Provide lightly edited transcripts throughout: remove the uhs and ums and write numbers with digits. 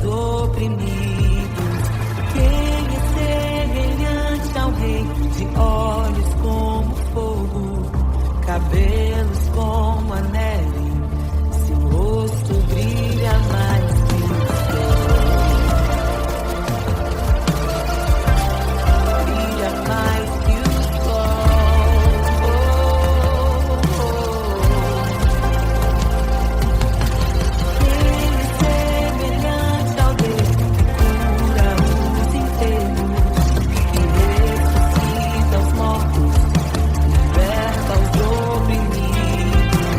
os oprimidos. Quem é semelhante ao rei, de olhos como fogo, cabelos como a neve, seu rosto brilha mais que o sol. Brilha mais que o sol. Quem é semelhante ao Deus que cura os enfermos, que ressuscita os mortos, liberta os oprimidos.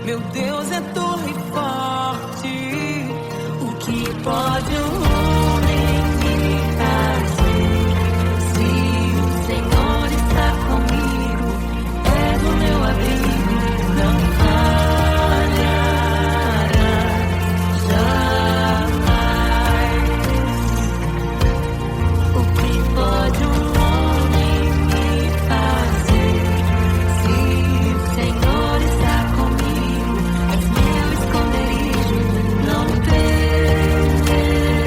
Meu Deus é torre forte. O que pode um homem me fazer? Se o Senhor está comigo, é do meu abrigo, não falhará jamais. O que pode um homem me fazer? Se o Senhor está comigo, és meu esconderijo, não temerei.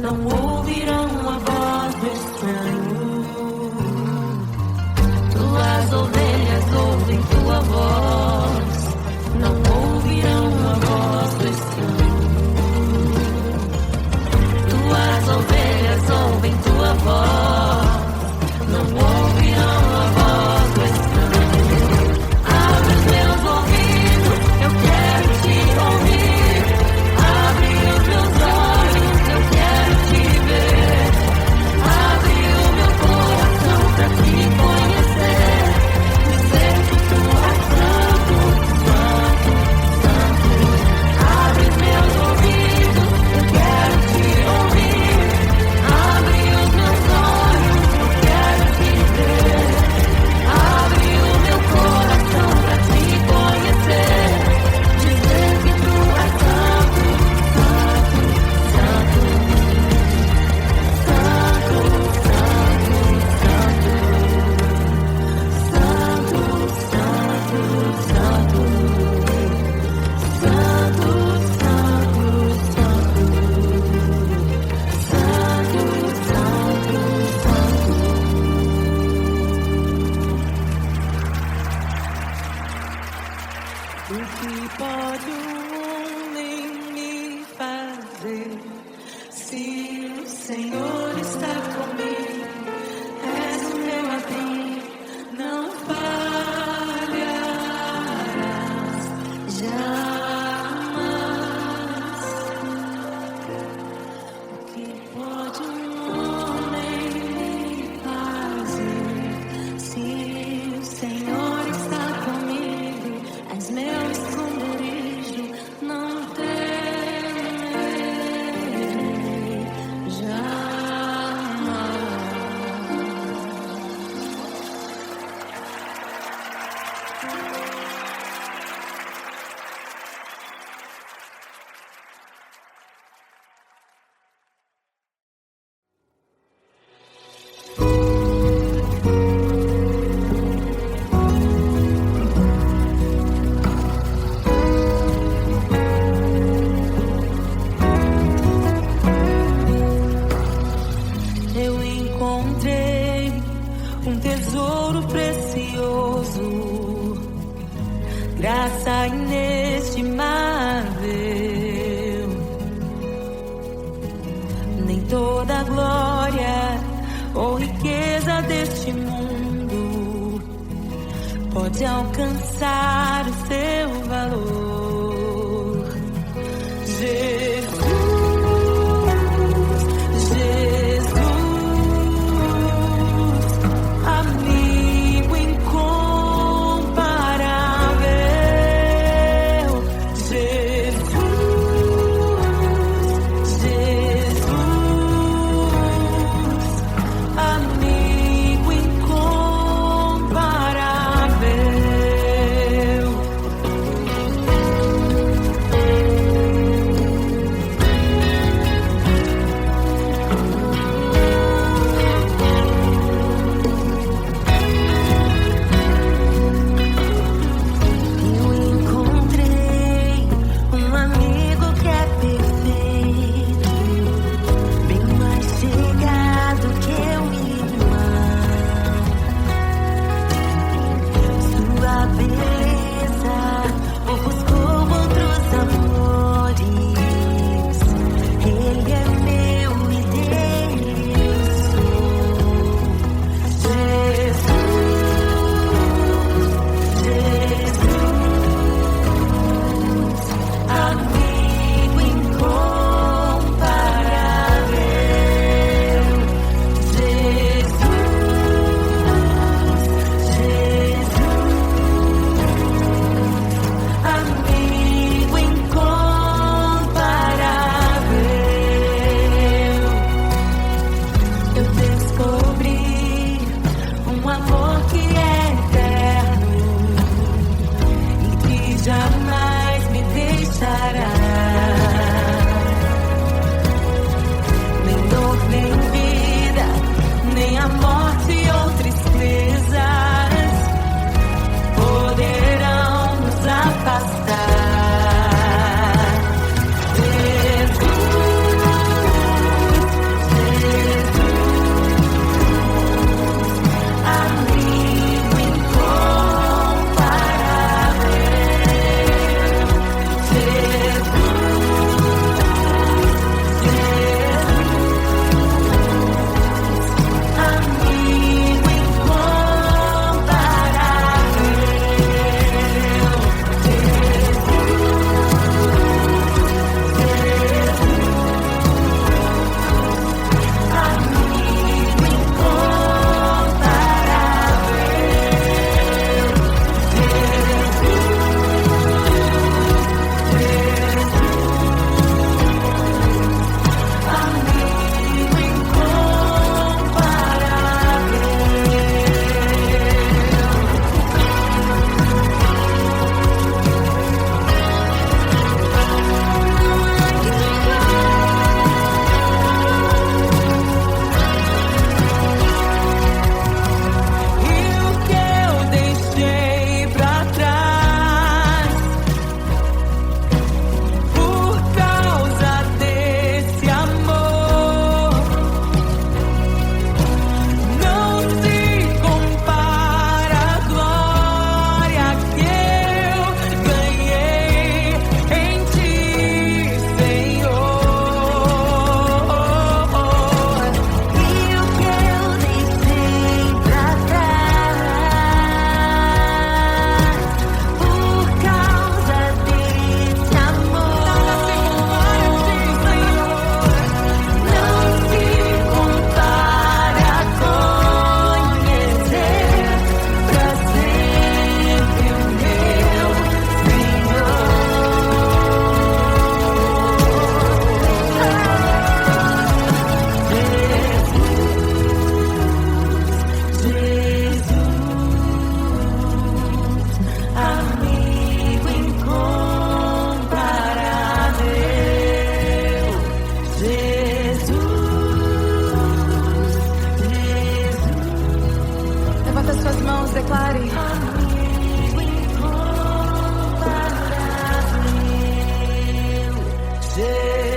não ouvirão a voz do estranho. Tuas ovelhas ouvem tua voz, não ouvirão a voz do estranho. Tuas ovelhas ouvem tua voz, não ouvirão a voz do estranho. Abre os meus ouvidos, eu quero te ouvir. Abre os meus olhos, eu quero te ver. Abre o meu coração pra te conhecer. Dizer que tu és santo, santo, santo. Abre os meus ouvidos, eu quero te ouvir. Abre os meus olhos, eu quero te ver. Abre o meu coração pra te conhecer. Dizer que tu és santo, santo, santo. Santo, santo, santo. Santo, santo, santo. O que pode um homem me fazer se o Senhor está comigo? És o meu abrigo, não falharás jamais. O que pode um homem me fazer se o Senhor está comigo? És meu esconderijo, não temerei jamais. Eu encontrei um tesouro precioso, graça inestimável. Nem toda a glória ou riqueza deste mundo pode alcançar o seu valor. Jesus, Jesus, amigo incomparável. Jesus, Jesus, amigo incomparável. pare. Amigo incomparável, Jesus.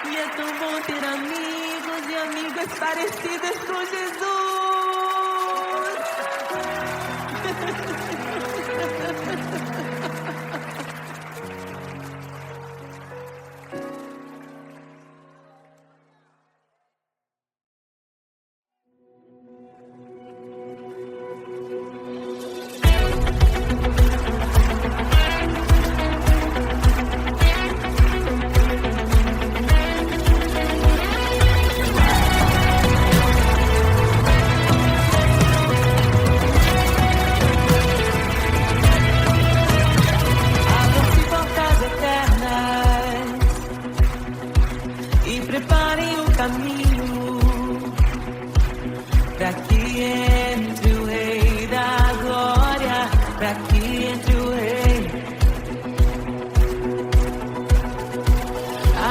E é tão bom ter amigos e amigas parecidas com Jesus. Preparem o caminho para que entre o Rei da Glória, para que entre o Rei.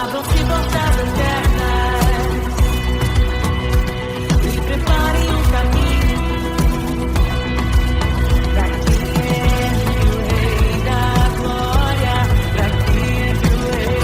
Abram-se portas eternas e preparem o caminho para que entre o Rei da Glória, para que entre o Rei.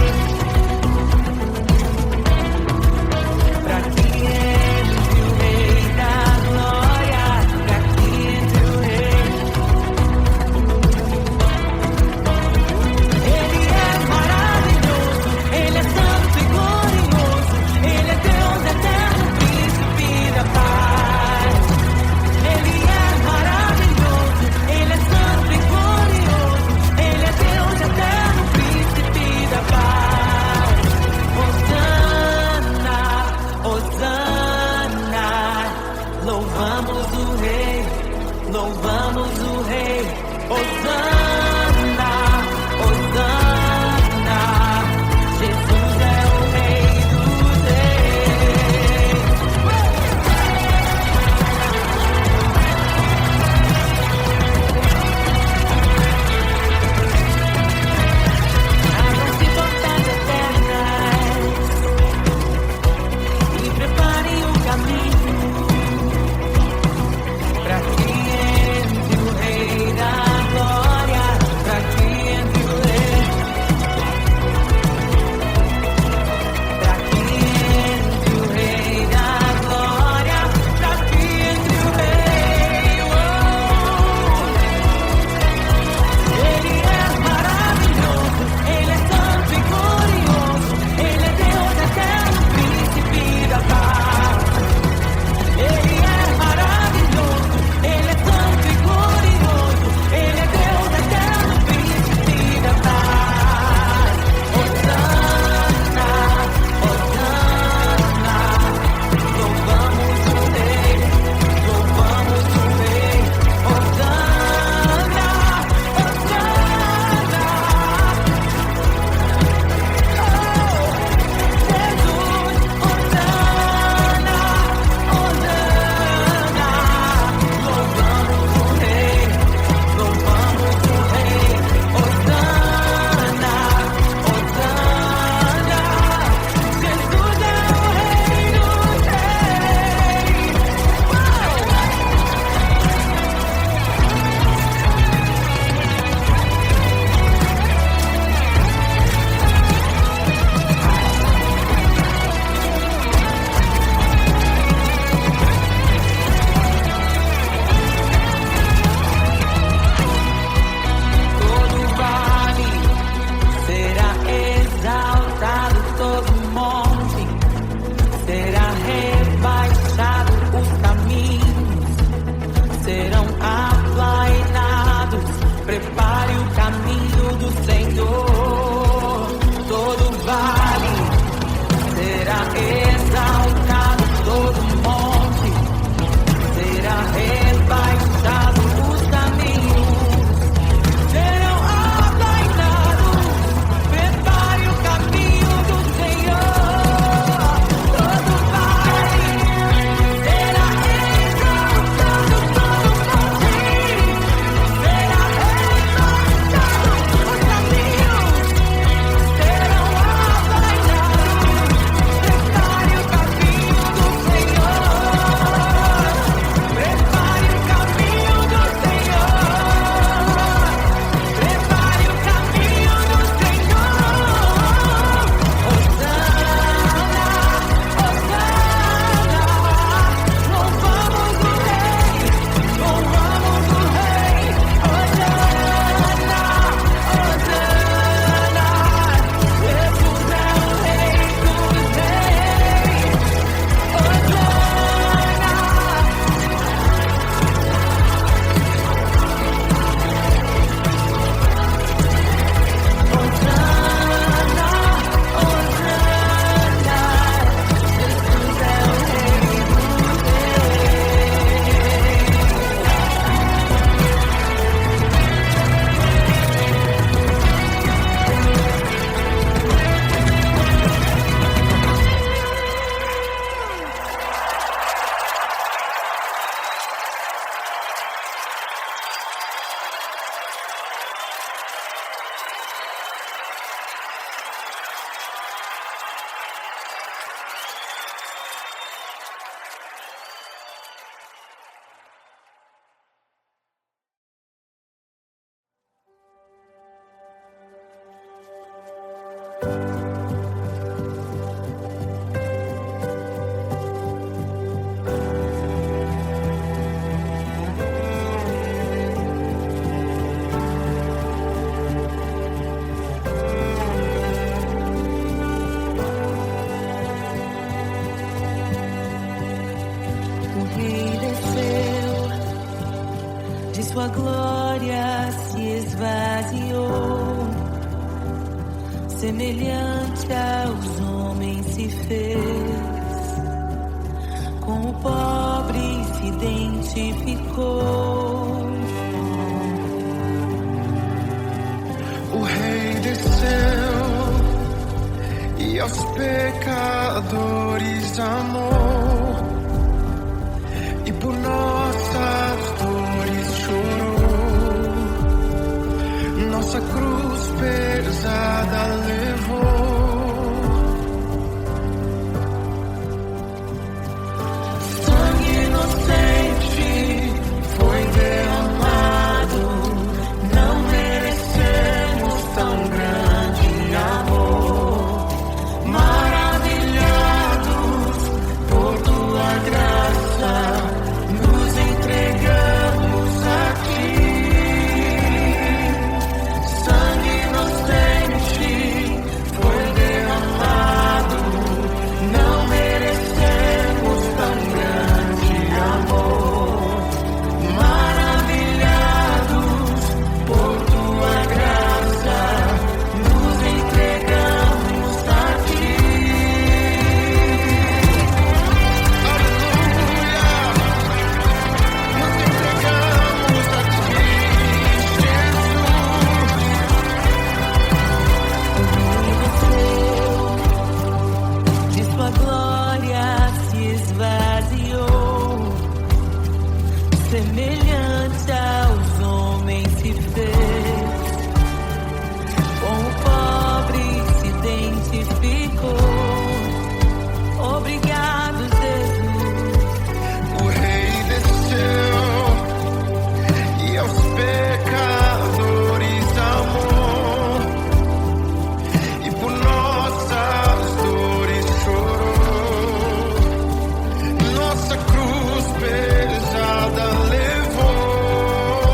Louvamos o Rei, louvamos o Rei, Hosana, Hosana, Jesus é o Rei dos Reis. Abram-se portas eternas e preparem o caminho para que entre o Rei da Glória. sua glória se esvaziou, semelhante aos homens se fez, com o pobre se identificou. O Rei desceu e aos pecadores amou, e por nossas dores chorou, nossa cruz pesada levou. Sangue inocente foi derramado, não merecemos tão grande amor. Maravilhados por tua graça, nos entregamos a ti. Sangue inocente foi derramado, não merecemos tão grande amor. Maravilhados por tua graça, nos entregamos a ti. De sua glória se esvaziou, semelhante aos homens se fez, com o pobre se identificou. Obrigado, Jesus. O Rei desceu e aos pecadores amou, e por nossas dores chorou, nossa cruz pesada levou.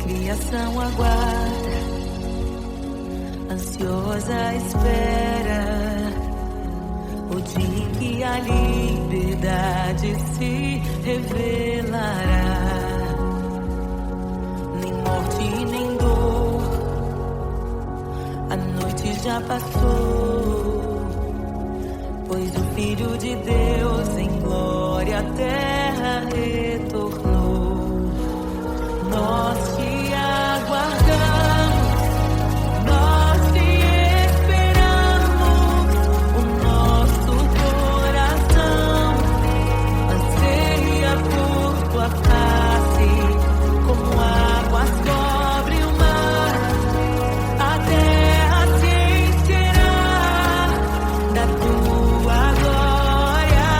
criação aguarda, ansiosa espera o dia em que a liberdade se revelará. Nem morte nem dor, a noite já passou, pois o Filho de Deus em glória à terra retornou. Nós te aguardamos, nós te esperamos, o nosso coração anseia por tua face, como águas cobrem o mar, a terra se encherá da tua glória.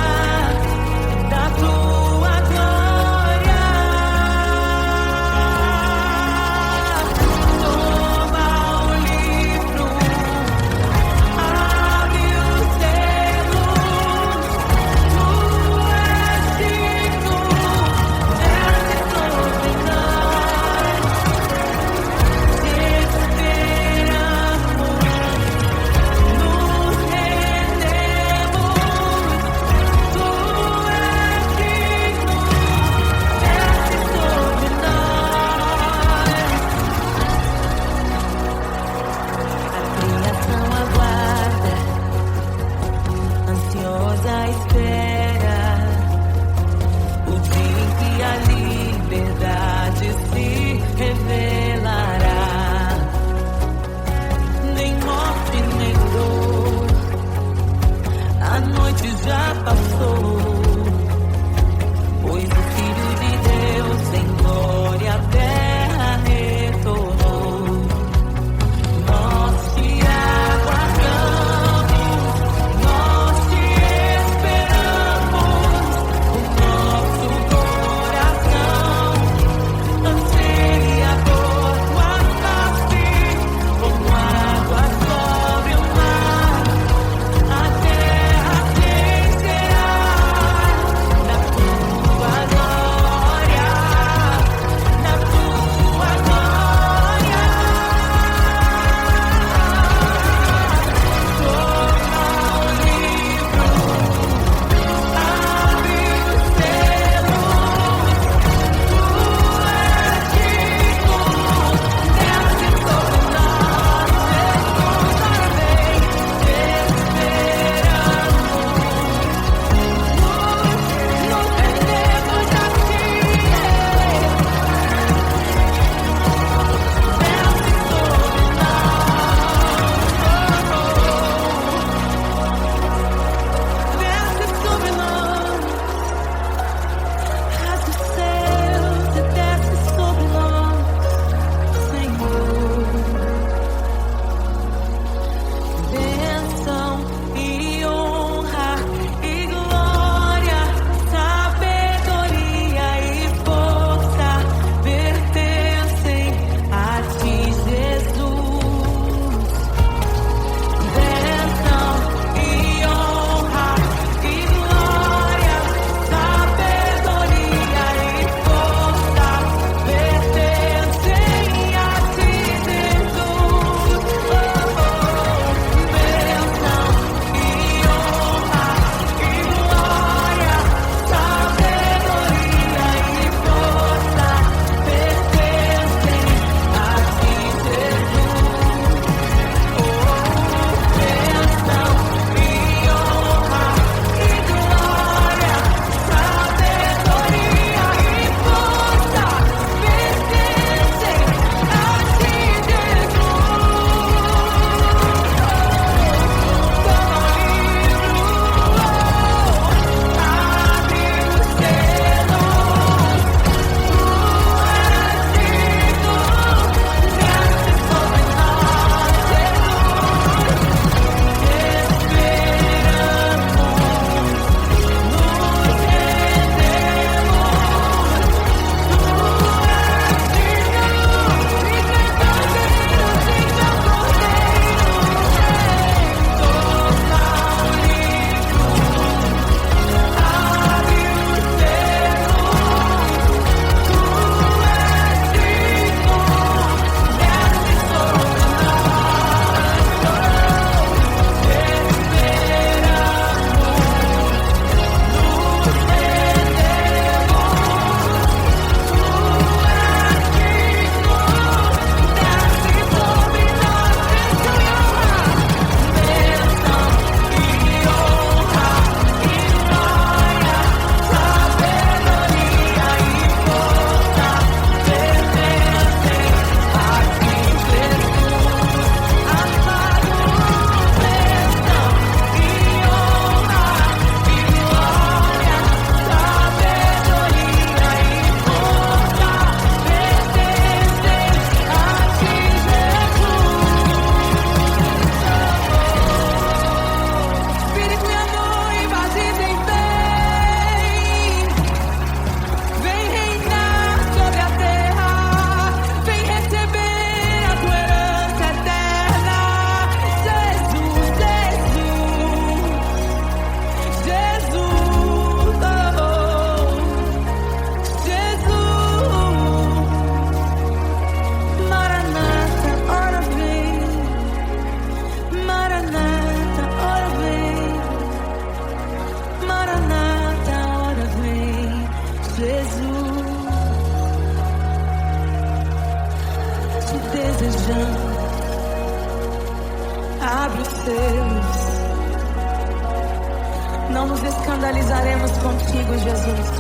escandalizaremos contigo, Jesus.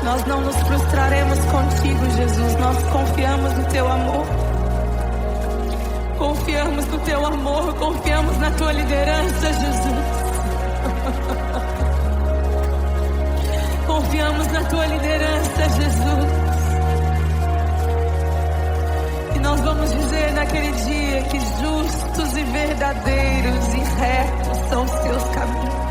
Nós não nos frustraremos contigo, Jesus. Nós confiamos no teu amor. Confiamos no teu amor. Confiamos na tua liderança, Jesus. Confiamos na tua liderança, Jesus. E nós vamos dizer naquele dia que justos e verdadeiros e retos são os teus caminhos.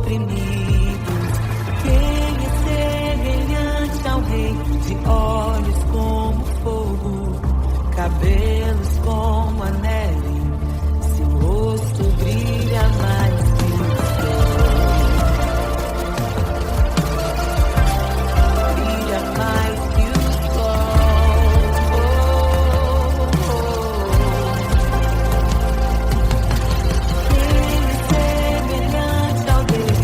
oprimidos. Quem é semelhante ao rei, de olhos como fogo, cabelos como a neve, seu rosto brilha mais que o sol. Brilha mais que o sol. Quem é semelhante ao Deus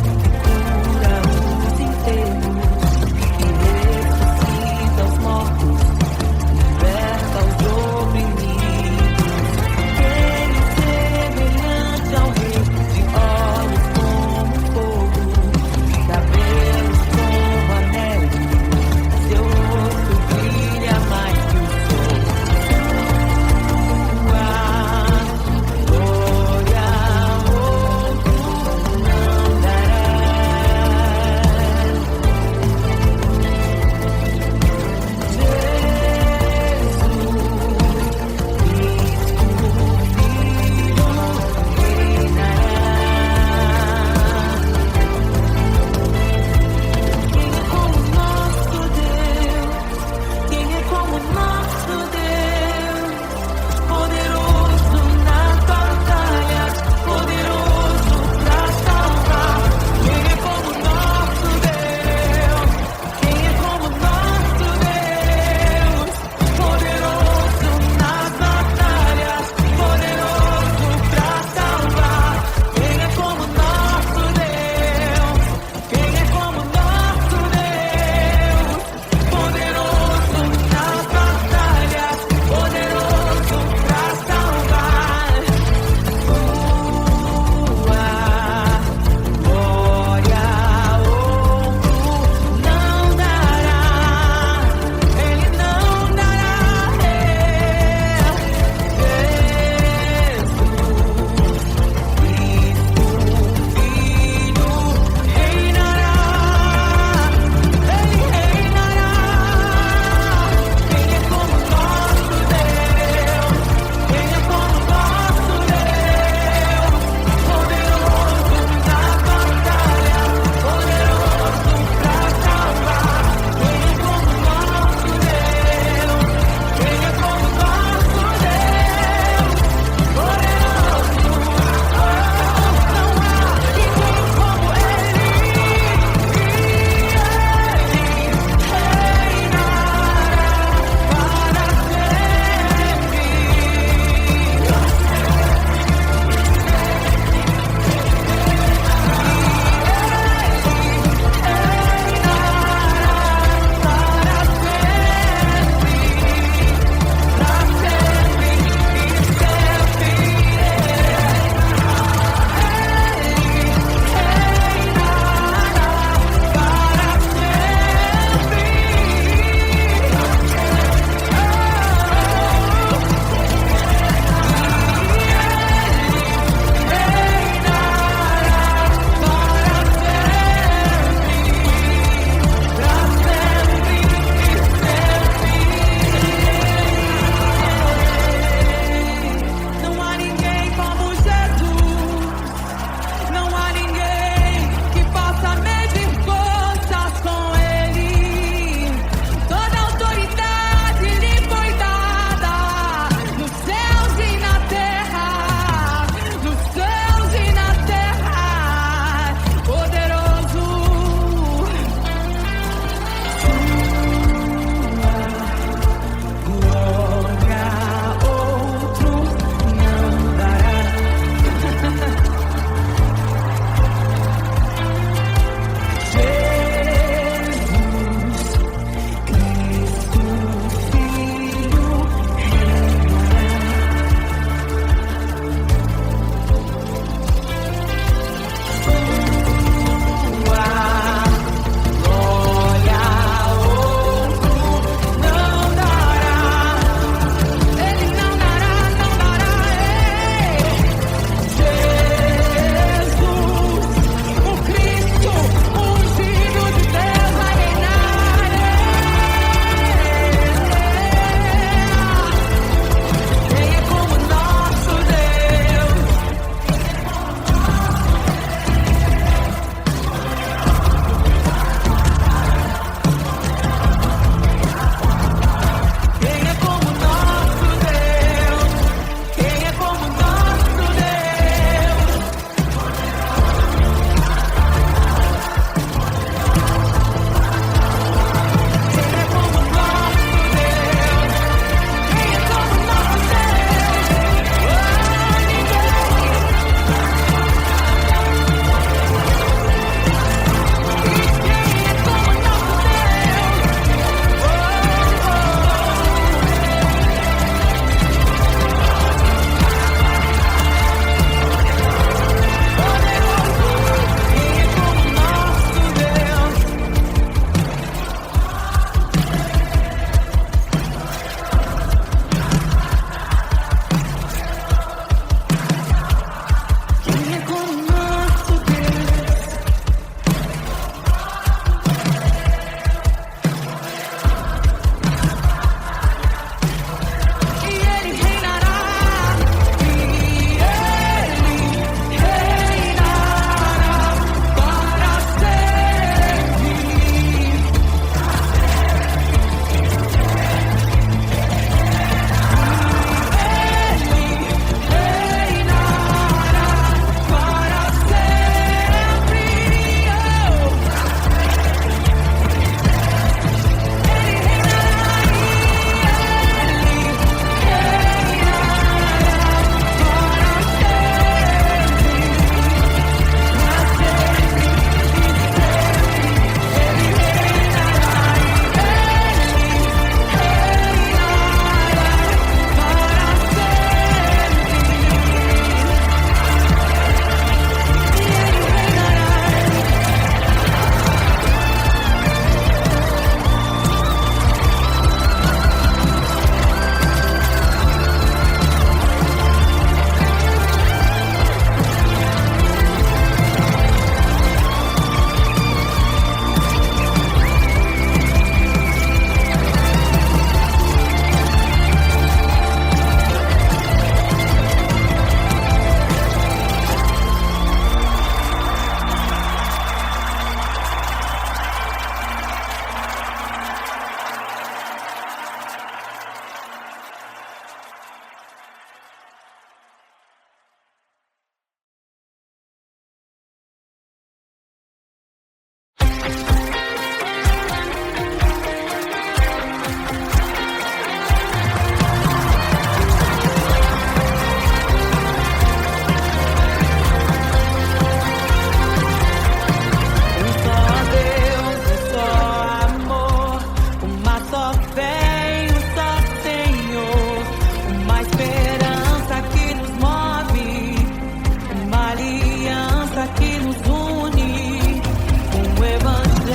Que nos une, um evangelho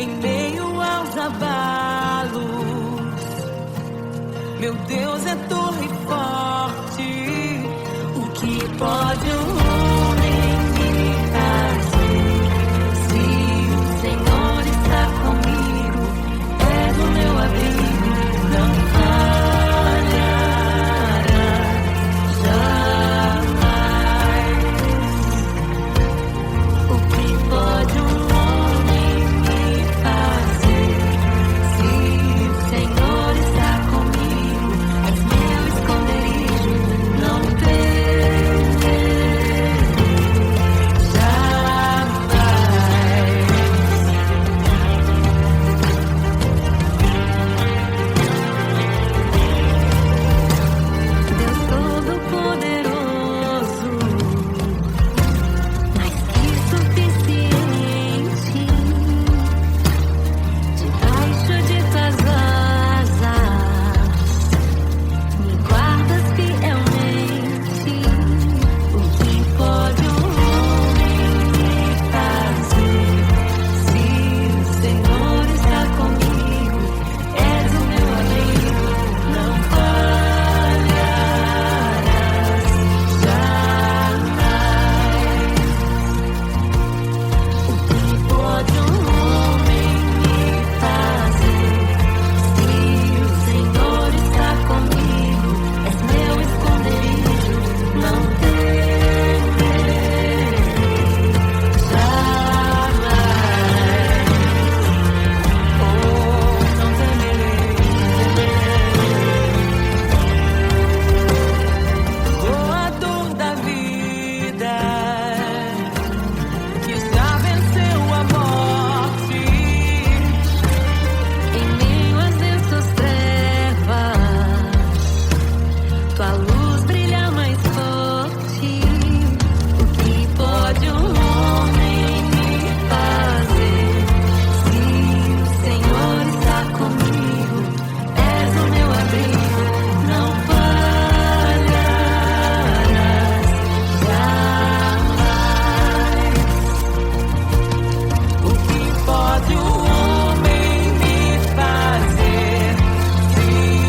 em meio aos abalos. Meu Deus é torre forte. O que pode um homem me fazer? Se o Senhor está comigo, és o meu abrigo, não falhará jamais. O que pode um homem me fazer? Se o Senhor está comigo, és meu esconderijo, não Deus Todo-Poderoso, mais que suficiente, debaixo de tuas asas, me guardas fielmente. O que pode um homem me fazer? Se o Senhor está comigo, és o meu abrigo, não falharás jamais. O que pode um homem me fazer? Se o Senhor está comigo, és meu esconderijo, não temerei jamais. Oh, não temerei. Doador da vida, que já venceu a morte, em meio às densas trevas, tua luz brilha mais forte. O que pode um homem me fazer? Se o Senhor está comigo, és o meu abrigo, não falharás jamais. O que pode um homem me fazer? Se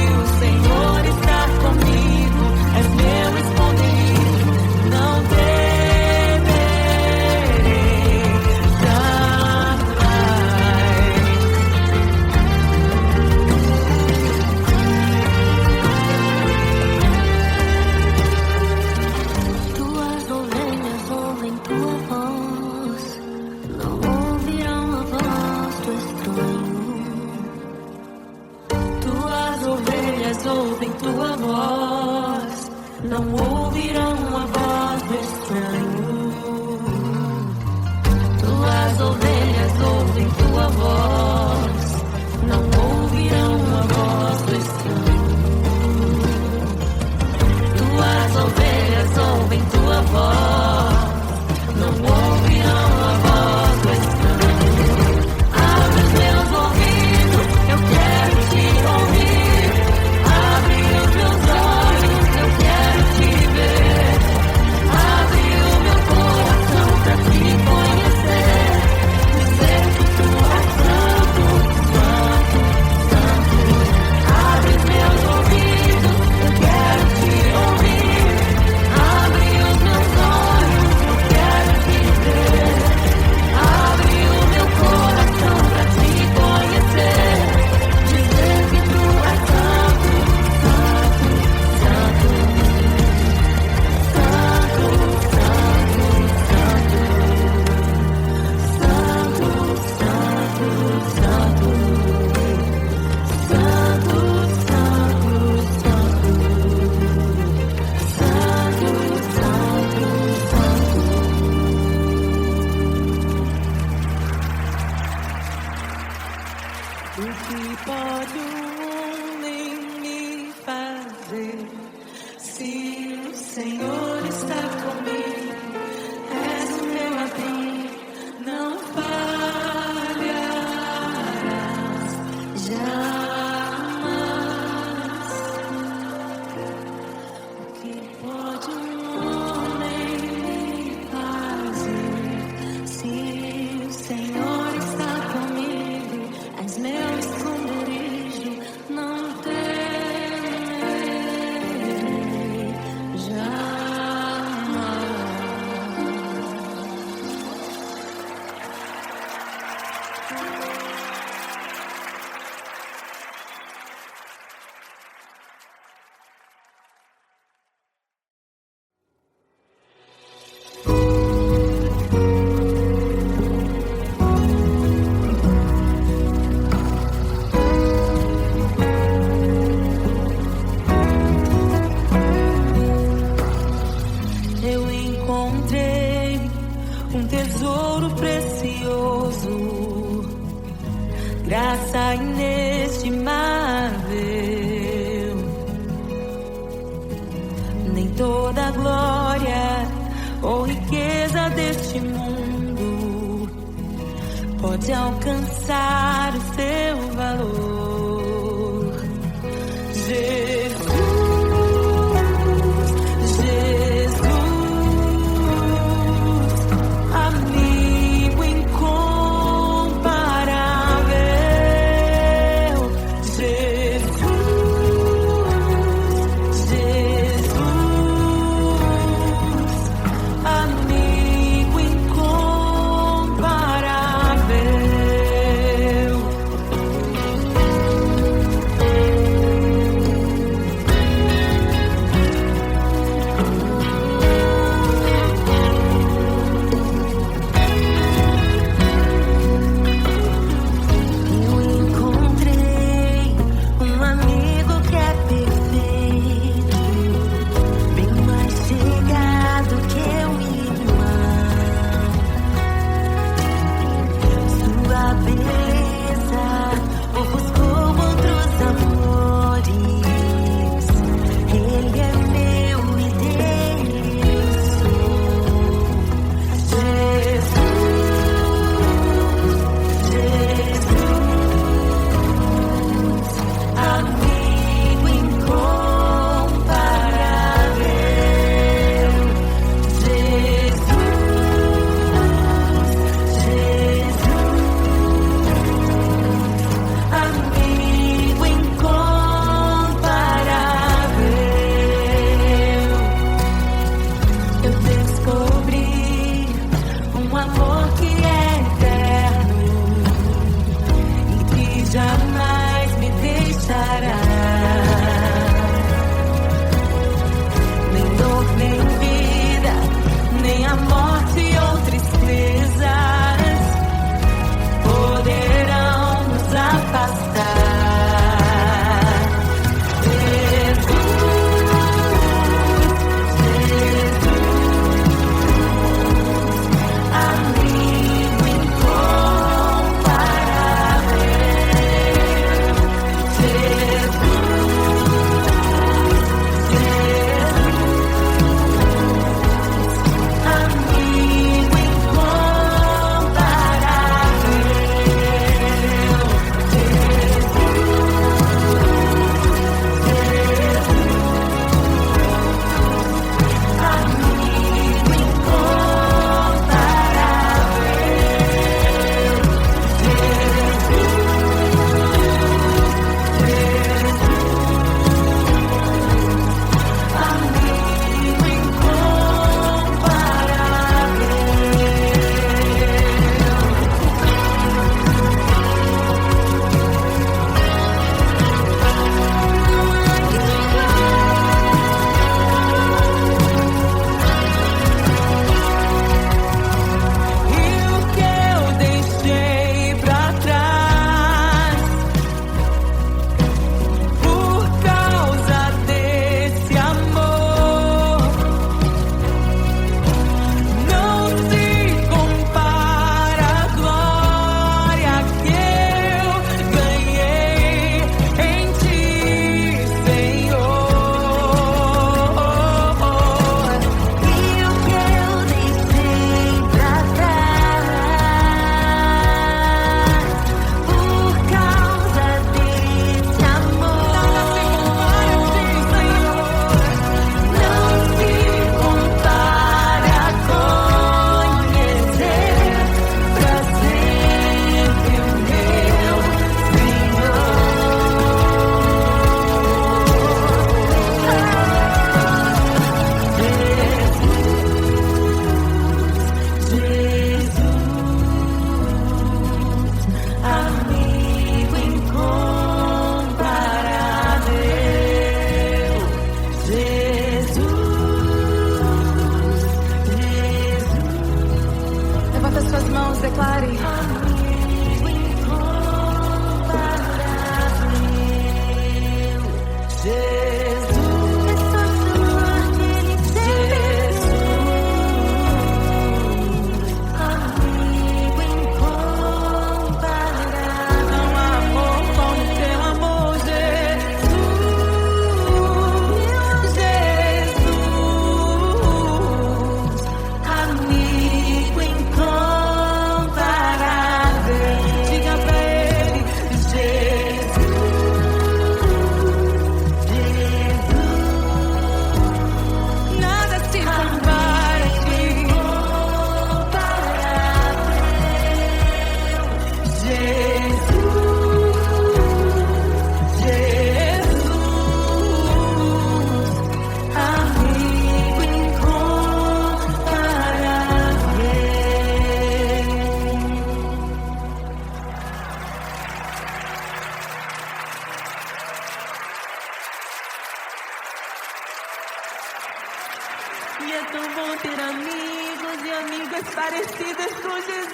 o Senhor está comigo, és meu esconderijo, não temerei jamais. Tuas ovelhas ouvem tua voz, não ouvirão a voz do estranho. Tuas ovelhas ouvem tua voz, não ouvirão a voz do estranho. Tuas ovelhas ouvem tua voz, não ouvirão a voz do estranho. Tuas ovelhas ouvem tua voz, não ouvirão a voz do estranho. Abre os meus ouvidos, eu quero te ouvir. Abre os meus olhos, eu quero te ver. Eu encontrei um tesouro precioso, graça inestimável. Nem toda a glória ou riqueza deste mundo pode alcançar o seu valor. Jesus, amigo incomparável. Jesus, amigo incomparável. Eu encontrei um amigo que é perfeito, bem mais chegado que um irmão. Sua beleza ofuscou outros amores. Ele é meu e dele eu sou. Jesus, amigo incomparável. Jesus, amigo incomparável. Eu descobri um amor que é eterno e que jamais me deixará. Nem dor, nem vida, nem a morte ou tristezas poderão nos afastar. Jesus, amigo suas mãos, declare. Amigo incomparável, Jesus. É só chamar que Ele te amigo incomparável. Não há amor como teu amor, amigo incomparável. Diga pra Ele, nada se compara a ti. Amigo incomparável. E é tão bom ter amigos e amigas parecidas com Jesus.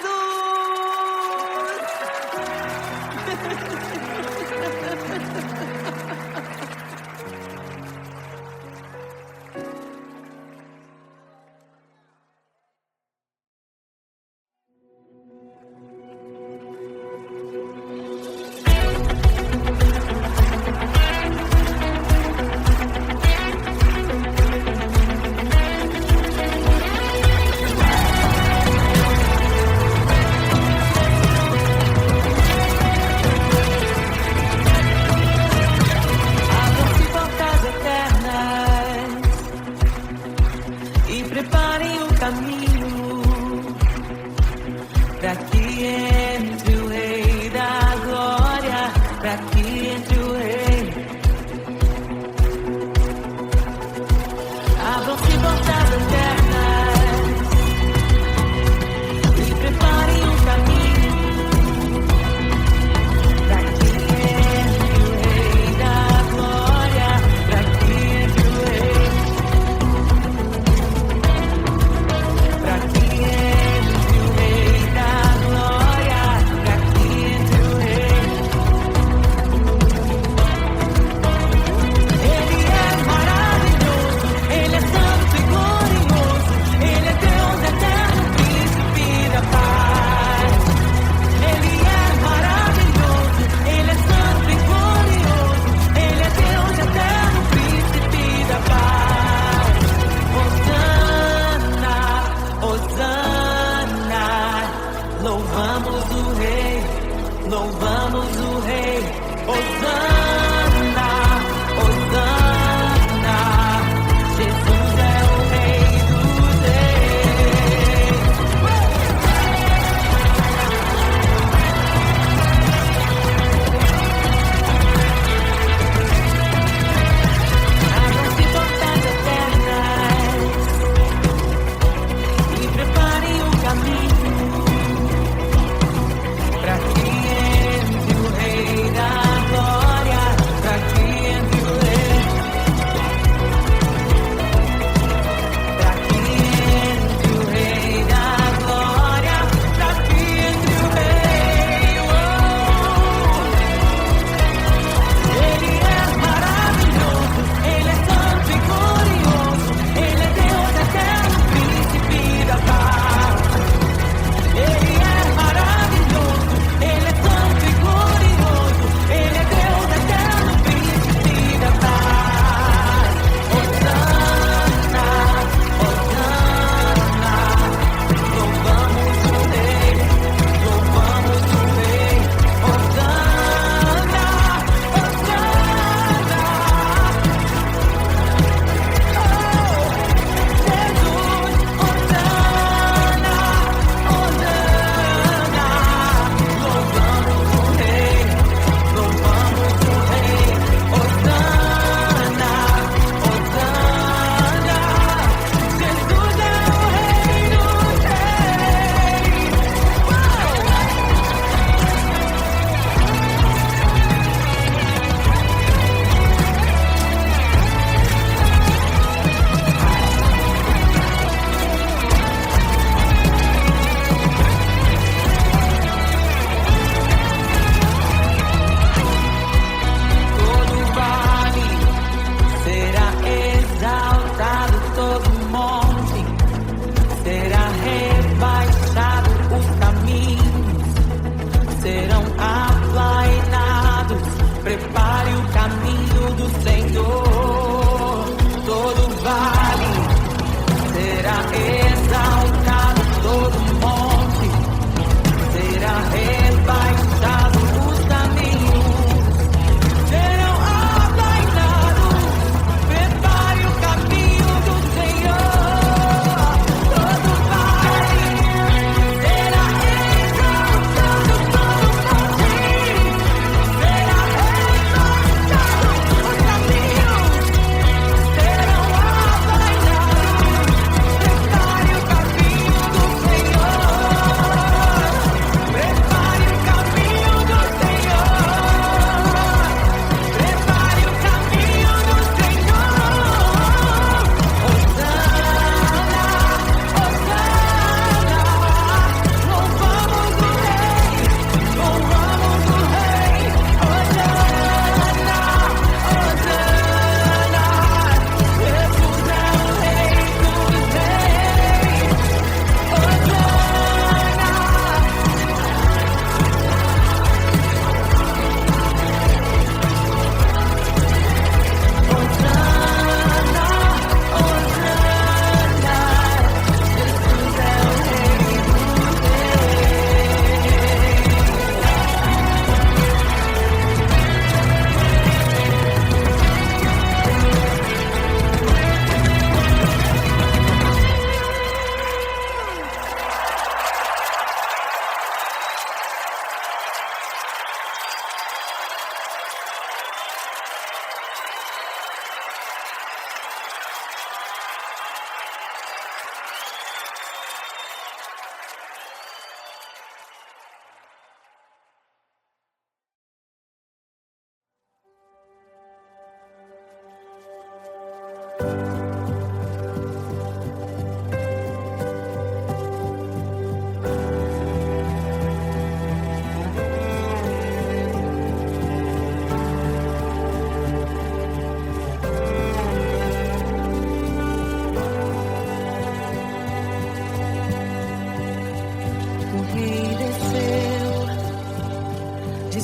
Abram-se portas eternas e preparem o caminho para que entre o Rei da Glória, para que entre o Rei. Abram-se portas eternas e preparem o caminho para que entre o Rei da Glória, para que entre o Rei, para que entre o Rei da Glória, para que entre o Rei. Ele é maravilhoso, Ele é santo e glorioso, Ele é Deus eterno, príncipe da paz. Ele é maravilhoso, Ele é santo e glorioso, Ele é Deus eterno, príncipe da paz. Hosana, Hosana, louvamos o Rei, louvamos o Rei. Hosana, Hosana, Jesus é o Rei dos Reis. Abram-se portas eternas e preparem o caminho para que entre o Rei da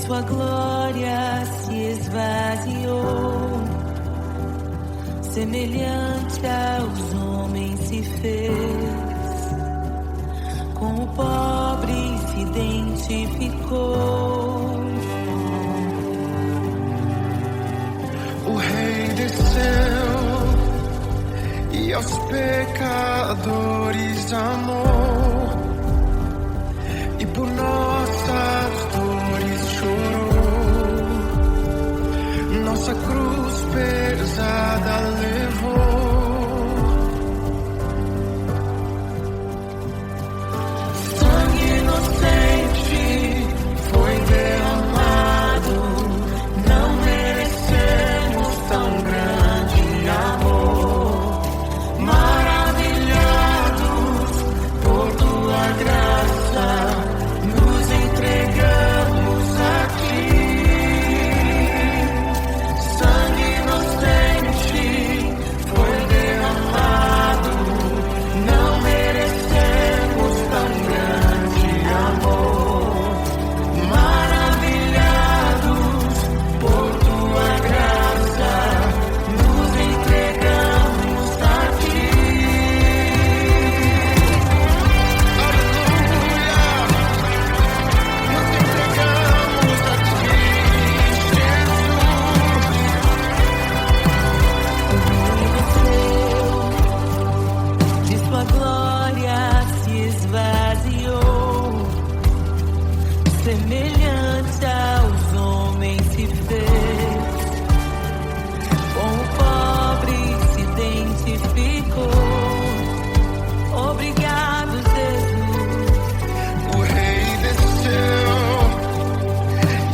sua glória se esvaziou, semelhante aos homens se fez, com o pobre se identificou. O Rei desceu e aos pecadores amou, e por nossas dores chorou, nossa cruz pesada levou. Sangue inocente foi derramado, não merecemos tão grande amor. Maravilhados por tua graça, nos entregamos a ti. Sangue inocente foi derramado, não merecemos tão grande amor. Maravilhados por tua graça, nos entregamos a ti. De sua glória se esvaziou, semelhante aos homens se fez, com o pobre se identificou. Obrigado, Jesus. O Rei desceu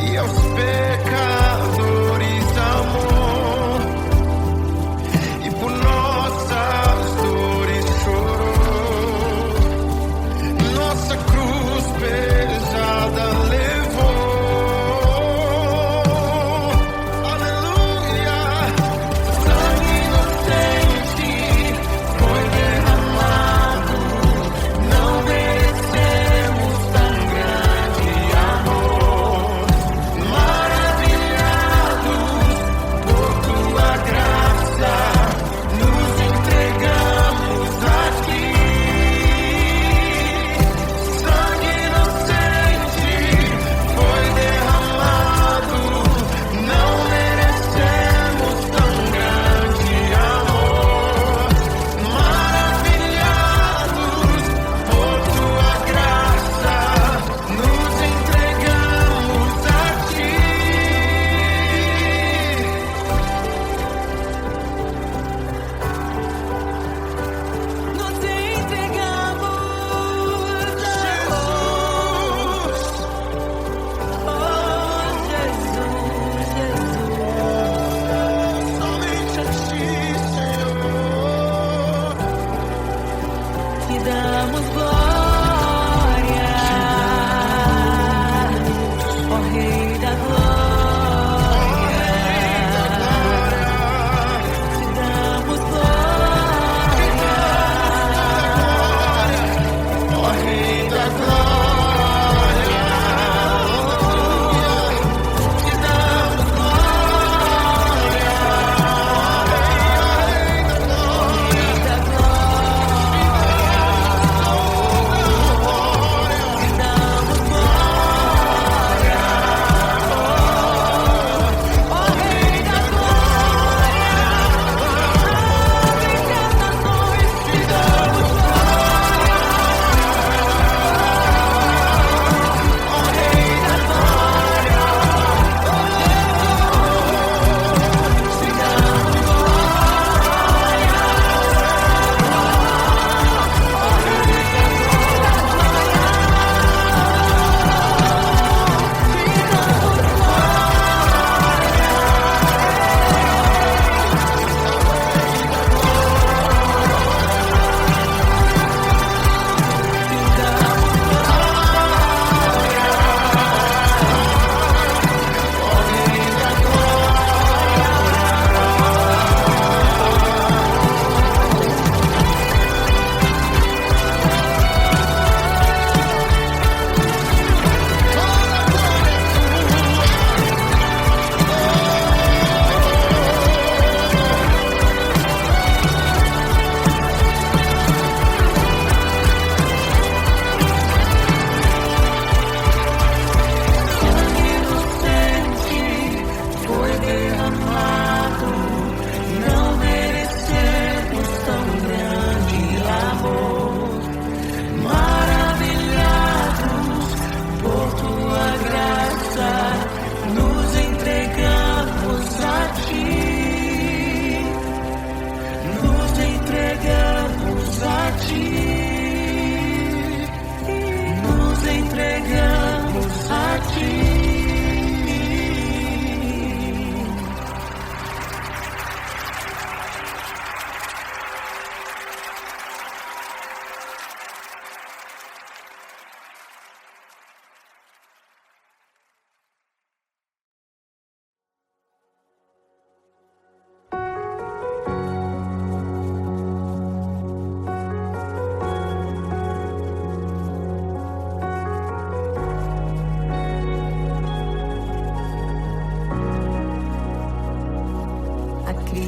e aos pecadores amou, e por nossas dores chorou, nossa cruz pesada levou.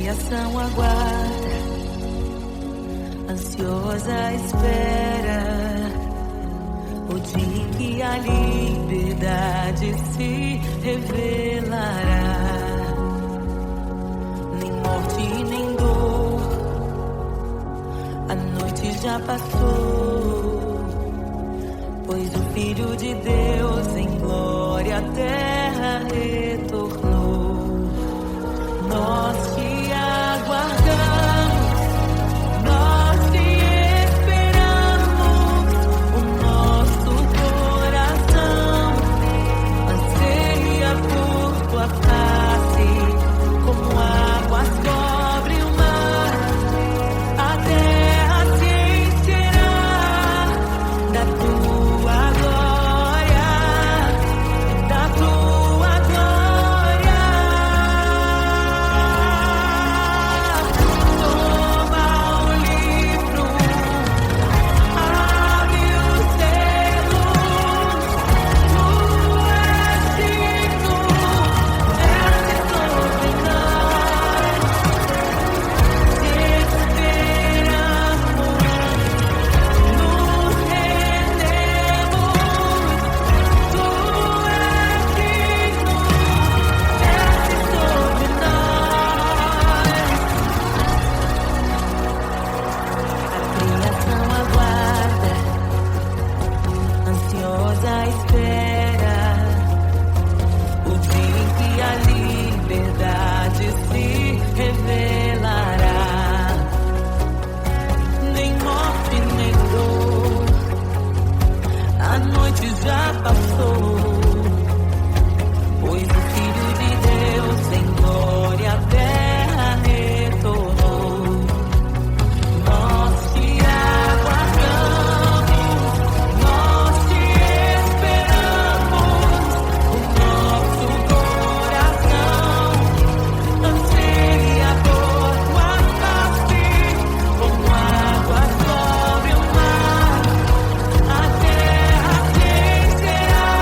criação aguarda, ansiosa espera o dia em que a liberdade se revelará. Nem morte nem dor, a noite já passou, pois o Filho de Deus em glória à terra retornou. Nós te aguardamos, nós te esperamos, o nosso coração anseia por tua face, como águas cobre o mar, a terra se encherá da tua glória, da tua glória. Já passou, pois o Filho de Deus em glória à terra retornou. Nós te aguardamos, nós te esperamos, o nosso coração anseia por tua face, como águas sobre o mar, a terra se encherá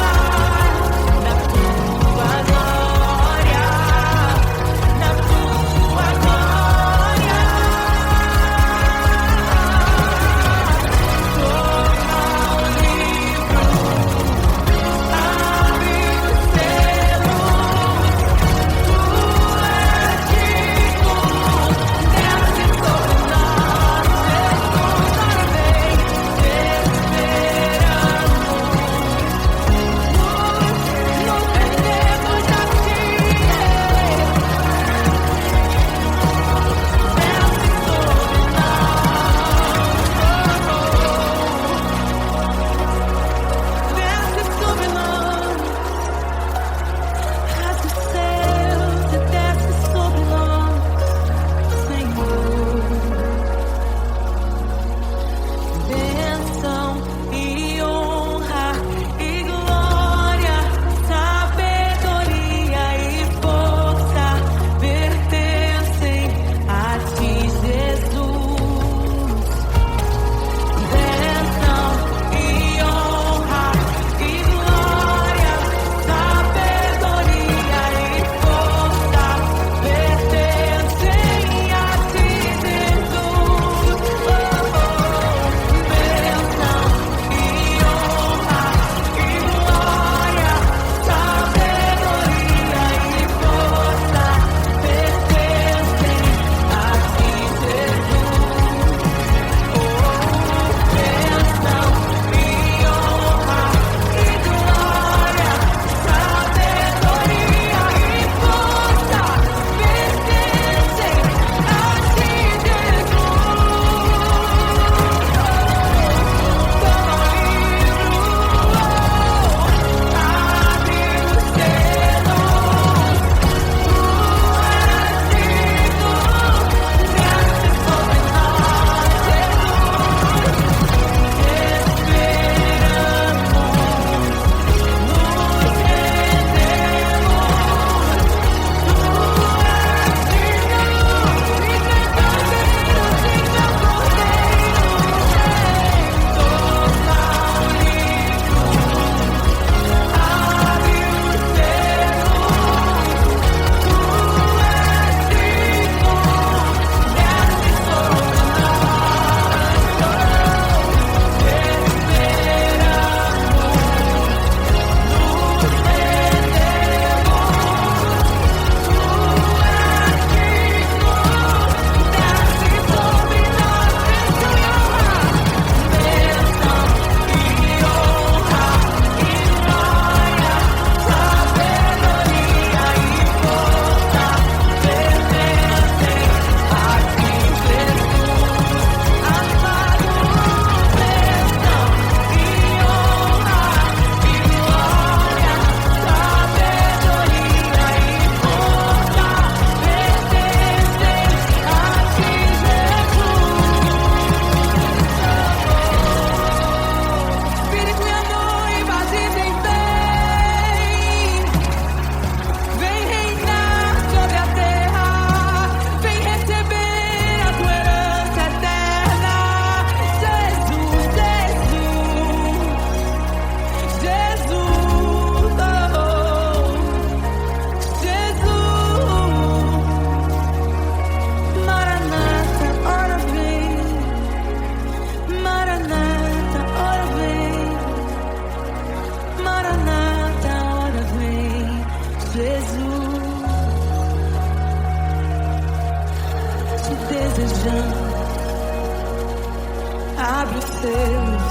Deus.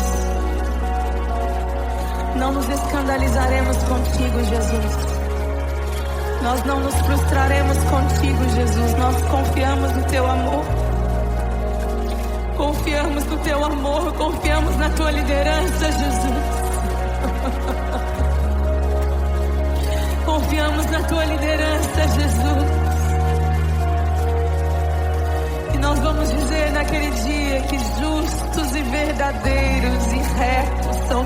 Não nos escandalizaremos contigo, Jesus. Nós não nos frustraremos contigo, Jesus. Nós confiamos no teu amor. Confiamos no teu amor. Confiamos na tua liderança, Jesus. Confiamos na tua liderança, Jesus. E nós vamos dizer naquele dia que justos e verdadeiros e retos são